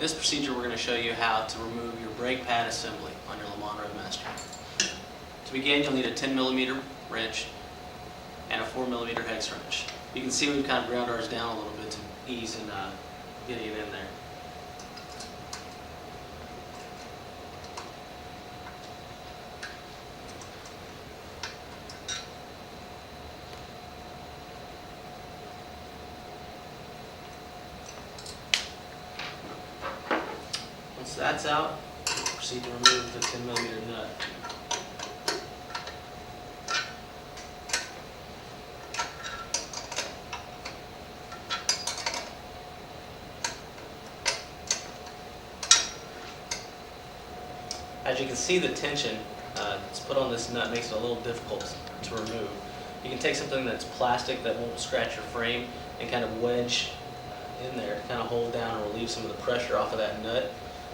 In this procedure, we're going to show you how to remove your brake pad assembly on your Lemond Revmaster. To begin, you'll need a 10mm wrench and a 4mm hex wrench. You can see we've kind of ground ours down a little bit to ease in getting it in there. Once that's out, proceed to remove the 10mm nut. As you can see, the tension that's put on this nut makes it a little difficult to remove. You can take something that's plastic that won't scratch your frame and kind of wedge in there to kind of hold down and relieve some of the pressure off of that nut.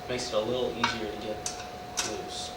Makes it a little easier to get loose.